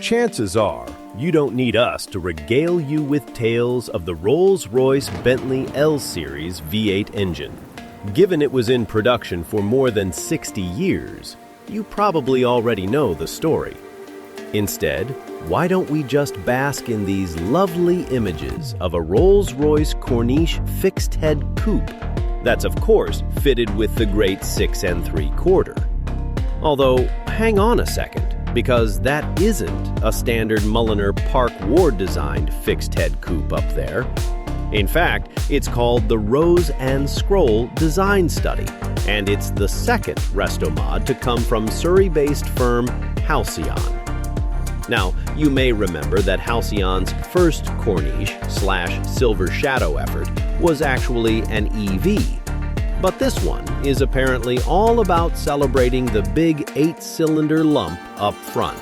Chances are, you don't need us to regale you with tales of the Rolls-Royce Bentley L-Series V8 engine. Given it was in production for more than 60 years, you probably already know the story. Instead, why don't we just bask in these lovely images of a Rolls-Royce Corniche fixed-head coupe that's of course fitted with the great 6 3/4. Although, hang on a second, because that isn't a standard Mulliner Park Ward designed fixed-head coupe up there. In fact, it's called the Rose and Scroll Design Study, and it's the second Restomod to come from Surrey-based firm Halcyon. Now, you may remember that Halcyon's first Corniche/Silver Shadow effort was actually an EV, but this one is apparently all about celebrating the big 8-cylinder lump up front.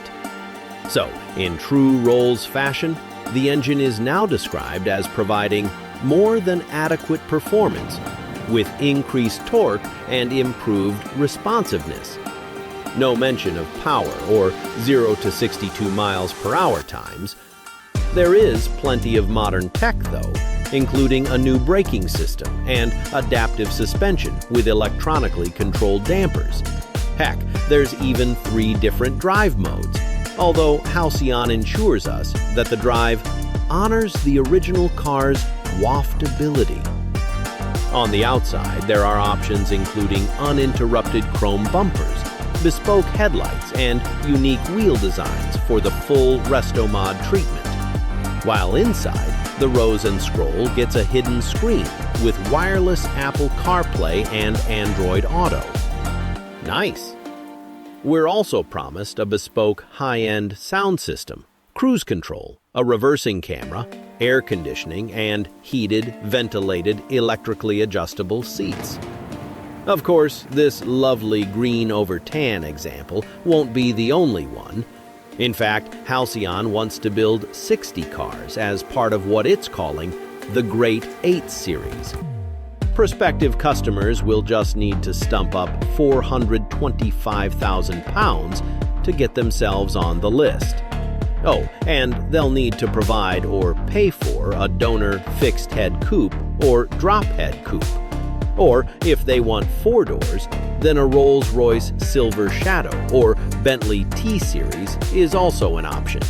So, in true Rolls fashion, the engine is now described as providing more than adequate performance, with increased torque and improved responsiveness. No mention of power or 0 to 62 miles per hour times. There is plenty of modern tech though, including a new braking system and adaptive suspension with electronically controlled dampers. Heck, there's even 3 different drive modes, although Halcyon ensures us that the drive honors the original car's waftability. On the outside, there are options including uninterrupted chrome bumpers, bespoke headlights, and unique wheel designs for the full Restomod treatment. While inside, the Rose and Scroll gets a hidden screen with wireless Apple CarPlay and Android Auto. Nice! We're also promised a bespoke high-end sound system, cruise control, a reversing camera, air conditioning, and heated, ventilated, electrically adjustable seats. Of course, this lovely green over tan example won't be the only one. In fact, Halcyon wants to build 60 cars as part of what it's calling the Great 8 Series. Prospective customers will just need to stump up £425,000 to get themselves on the list. Oh, and they'll need to provide or pay for a donor fixed-head coupe or drop-head coupe. Or, if they want 4 doors, then a Rolls-Royce Silver Shadow or Bentley T-Series is also an option.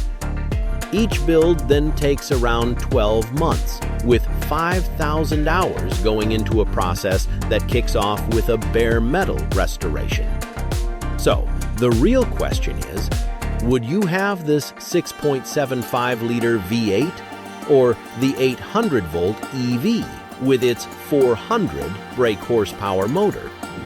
Each build then takes around 12 months, with 5,000 hours going into a process that kicks off with a bare metal restoration. So, the real question is, would you have this 6.75-liter V8 or the 800-volt EV with its 400 brake horsepower motor?